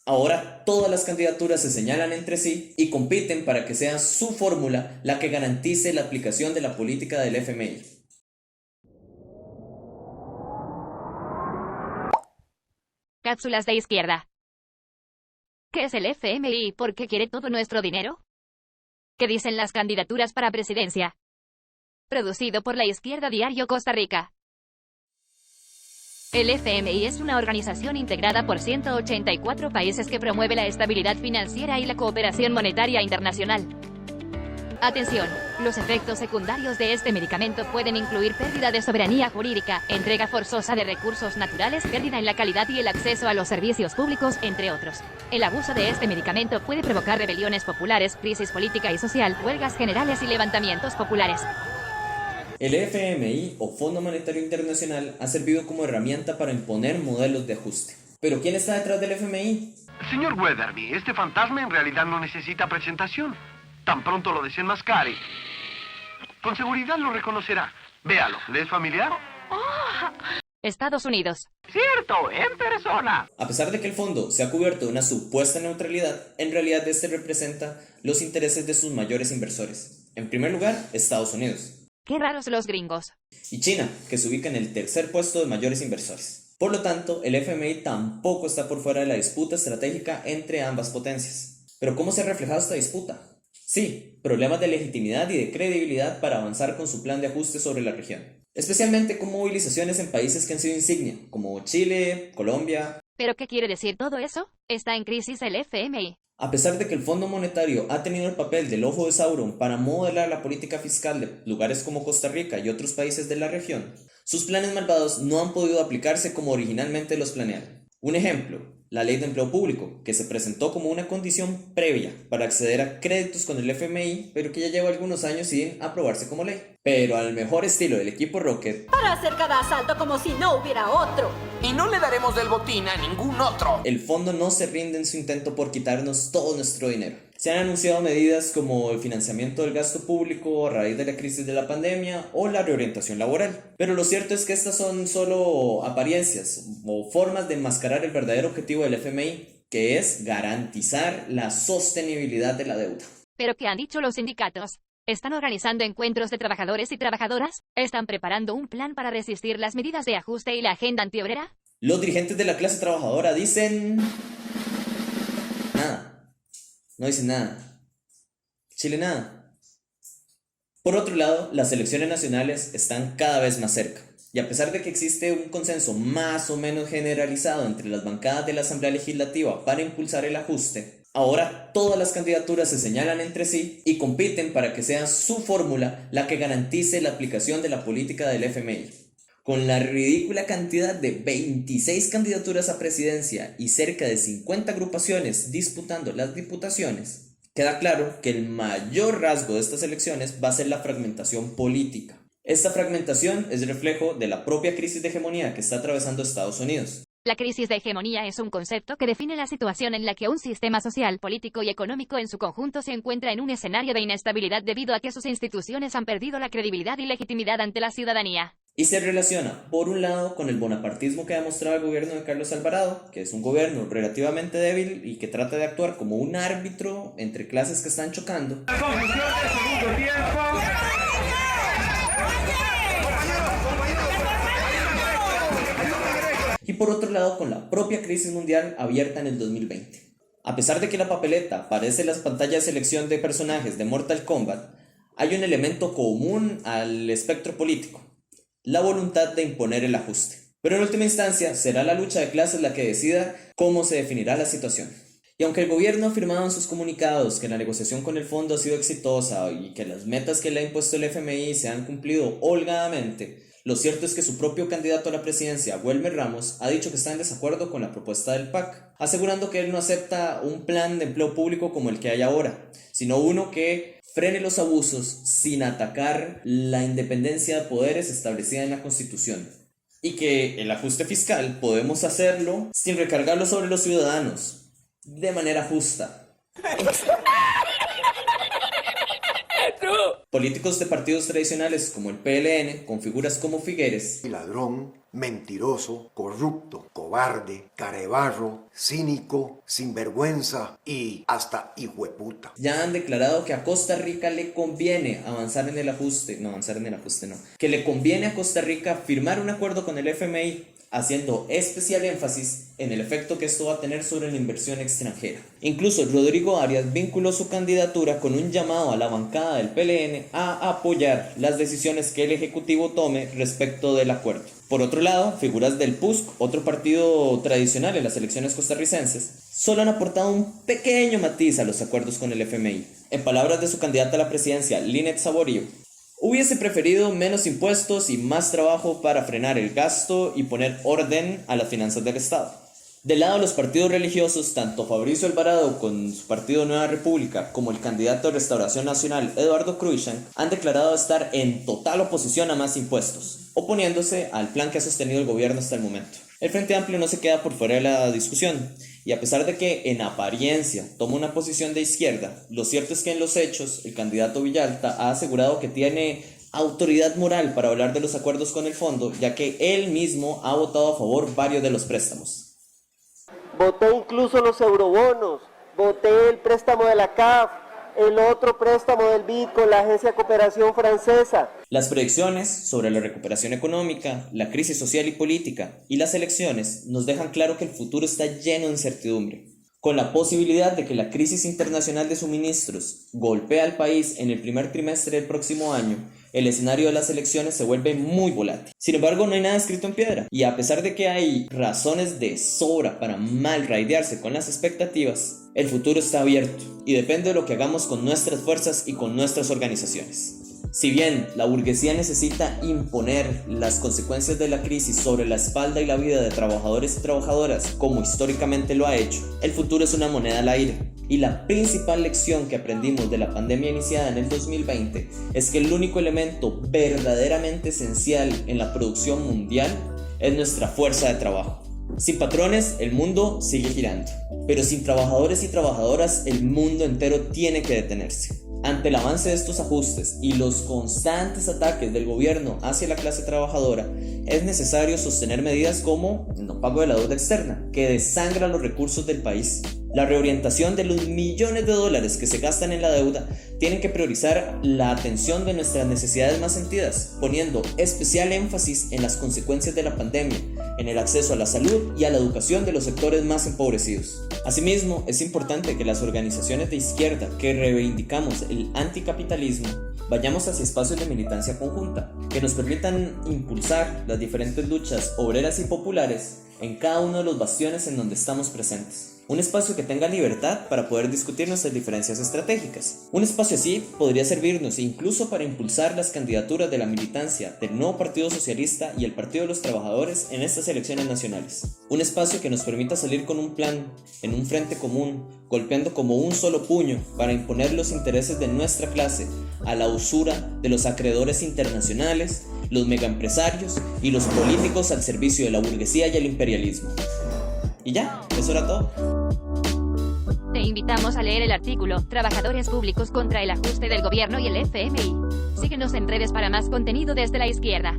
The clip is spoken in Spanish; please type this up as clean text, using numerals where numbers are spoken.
Ahora todas las candidaturas se señalan entre sí y compiten para que sea su fórmula la que garantice la aplicación de la política del FMI. Cápsulas de izquierda. ¿Qué es el FMI y por qué quiere todo nuestro dinero? ¿Qué dicen las candidaturas para presidencia? Producido por La Izquierda Diario Costa Rica. El FMI es una organización integrada por 184 países que promueve la estabilidad financiera y la cooperación monetaria internacional. Atención, los efectos secundarios de este medicamento pueden incluir pérdida de soberanía jurídica, entrega forzosa de recursos naturales, pérdida en la calidad y el acceso a los servicios públicos, entre otros. El abuso de este medicamento puede provocar rebeliones populares, crisis política y social, huelgas generales y levantamientos populares. El FMI o Fondo Monetario Internacional ha servido como herramienta para imponer modelos de ajuste. ¿Pero quién está detrás del FMI? Señor Weatherby, este fantasma en realidad no necesita presentación. Tan pronto lo desenmascare, con seguridad lo reconocerá. Véalo, ¿le es familiar? Estados Unidos. Cierto, en persona. A pesar de que el fondo se ha cubierto de una supuesta neutralidad, en realidad este representa los intereses de sus mayores inversores. En primer lugar, Estados Unidos. Qué raros los gringos. Y China, que se ubica en el tercer puesto de mayores inversores. Por lo tanto, el FMI tampoco está por fuera de la disputa estratégica entre ambas potencias. ¿Pero cómo se ha reflejado esta disputa? Sí, problemas de legitimidad y de credibilidad para avanzar con su plan de ajuste sobre la región. Especialmente con movilizaciones en países que han sido insignia, como Chile, Colombia. ¿Pero qué quiere decir todo eso? ¿Está en crisis el FMI? A pesar de que el Fondo Monetario ha tenido el papel del ojo de Sauron para modelar la política fiscal de lugares como Costa Rica y otros países de la región, sus planes malvados no han podido aplicarse como originalmente los planearon. Un ejemplo, la Ley de Empleo Público, que se presentó como una condición previa para acceder a créditos con el FMI, pero que ya lleva algunos años sin aprobarse como ley. Pero al mejor estilo del equipo Rocket, para hacer cada asalto como si no hubiera otro. Y no le daremos del botín a ningún otro. el fondo no se rinde en su intento por quitarnos todo nuestro dinero. Se han anunciado medidas como el financiamiento del gasto público a raíz de la crisis de la pandemia o la reorientación laboral. Pero lo cierto es que estas son solo apariencias o formas de enmascarar el verdadero objetivo del FMI, que es garantizar la sostenibilidad de la deuda. ¿Pero qué han dicho los sindicatos? ¿Están organizando encuentros de trabajadores y trabajadoras? ¿Están preparando un plan para resistir las medidas de ajuste y la agenda antiobrera? Los dirigentes de la clase trabajadora dicen... nada. No dicen nada. Chile nada. Por otro lado, las elecciones nacionales están cada vez más cerca. Y a pesar de que existe un consenso más o menos generalizado entre las bancadas de la Asamblea Legislativa para impulsar el ajuste, ahora todas las candidaturas se señalan entre sí y compiten para que sea su fórmula la que garantice la aplicación de la política del FMI. Con la ridícula cantidad de 26 candidaturas a presidencia y cerca de 50 agrupaciones disputando las diputaciones, queda claro que el mayor rasgo de estas elecciones va a ser la fragmentación política. Esta fragmentación es reflejo de la propia crisis de hegemonía que está atravesando Estados Unidos. La crisis de hegemonía es un concepto que define la situación en la que un sistema social, político y económico en su conjunto se encuentra en un escenario de inestabilidad debido a que sus instituciones han perdido la credibilidad y legitimidad ante la ciudadanía. Y se relaciona, por un lado, con el bonapartismo que ha demostrado el gobierno de Carlos Alvarado, que es un gobierno relativamente débil y que trata de actuar como un árbitro entre clases que están chocando. Y por otro lado, con la propia crisis mundial abierta en el 2020. A pesar de que la papeleta parece las pantallas de selección de personajes de Mortal Kombat, hay un elemento común al espectro político: la voluntad de imponer el ajuste. Pero en última instancia, será la lucha de clases la que decida cómo se definirá la situación. Y aunque el gobierno ha afirmado en sus comunicados que la negociación con el fondo ha sido exitosa y que las metas que le ha impuesto el FMI se han cumplido holgadamente, lo cierto es que su propio candidato a la presidencia, Welmer Ramos, ha dicho que está en desacuerdo con la propuesta del PAC, asegurando que él no acepta un plan de empleo público como el que hay ahora, sino uno que frene los abusos sin atacar la independencia de poderes establecida en la Constitución. Y que el ajuste fiscal podemos hacerlo sin recargarlo sobre los ciudadanos, de manera justa. Políticos de partidos tradicionales como el PLN, con figuras como Figueres, El ladrón mentiroso, corrupto, cobarde, carebarro, cínico, sinvergüenza y hasta hijueputa. Ya han declarado que a Costa Rica le conviene que le conviene a Costa Rica firmar un acuerdo con el FMI, haciendo especial énfasis en el efecto que esto va a tener sobre la inversión extranjera. Incluso Rodrigo Arias vinculó su candidatura con un llamado a la bancada del PLN a apoyar las decisiones que el Ejecutivo tome respecto del acuerdo. Por otro lado, figuras del PUSC, otro partido tradicional en las elecciones costarricenses, solo han aportado un pequeño matiz a los acuerdos con el FMI. En palabras de su candidata a la presidencia, Linet Saborío, hubiese preferido menos impuestos y más trabajo para frenar el gasto y poner orden a las finanzas del Estado. Del lado de los partidos religiosos, tanto Fabricio Alvarado con su partido Nueva República como el candidato de Restauración Nacional, Eduardo Cruikshank, han declarado estar en total oposición a más impuestos, oponiéndose al plan que ha sostenido el gobierno hasta el momento. El Frente Amplio no se queda por fuera de la discusión, y a pesar de que en apariencia toma una posición de izquierda, lo cierto es que en los hechos el candidato Villalta ha asegurado que tiene autoridad moral para hablar de los acuerdos con el fondo, ya que él mismo ha votado a favor varios de los préstamos. Voté incluso los eurobonos, voté el préstamo de la CAF, el otro préstamo del BID con la Agencia de Cooperación Francesa. Las proyecciones sobre la recuperación económica, la crisis social y política y las elecciones nos dejan claro que el futuro está lleno de incertidumbre, con la posibilidad de que la crisis internacional de suministros golpee al país en el primer trimestre del próximo año. El escenario de las elecciones se vuelve muy volátil. Sin embargo, no hay nada escrito en piedra. Y a pesar de que hay razones de sobra para mal raidearse con las expectativas, el futuro está abierto y depende de lo que hagamos con nuestras fuerzas y con nuestras organizaciones. Si bien la burguesía necesita imponer las consecuencias de la crisis sobre la espalda y la vida de trabajadores y trabajadoras, como históricamente lo ha hecho, el futuro es una moneda al aire. Y la principal lección que aprendimos de la pandemia iniciada en el 2020 es que el único elemento verdaderamente esencial en la producción mundial es nuestra fuerza de trabajo. Sin patrones, el mundo sigue girando, pero sin trabajadores y trabajadoras, el mundo entero tiene que detenerse. Ante el avance de estos ajustes y los constantes ataques del gobierno hacia la clase trabajadora, es necesario sostener medidas como el no pago de la deuda externa, que desangra los recursos del país. La reorientación de los millones de dólares que se gastan en la deuda tienen que priorizar la atención de nuestras necesidades más sentidas, poniendo especial énfasis en las consecuencias de la pandemia, en el acceso a la salud y a la educación de los sectores más empobrecidos. Asimismo, es importante que las organizaciones de izquierda que reivindicamos el anticapitalismo vayamos hacia espacios de militancia conjunta, que nos permitan impulsar las diferentes luchas obreras y populares en cada uno de los bastiones en donde estamos presentes. Un espacio que tenga libertad para poder discutir nuestras diferencias estratégicas. Un espacio así podría servirnos incluso para impulsar las candidaturas de la militancia del nuevo Partido Socialista y el Partido de los Trabajadores en estas elecciones nacionales. Un espacio que nos permita salir con un plan, en un frente común, golpeando como un solo puño para imponer los intereses de nuestra clase a la usura de los acreedores internacionales, los megaempresarios y los políticos al servicio de la burguesía y el imperialismo. Y ya, eso era todo. Te invitamos a leer el artículo Trabajadores Públicos contra el ajuste del gobierno y el FMI. Síguenos en redes para más contenido desde la izquierda.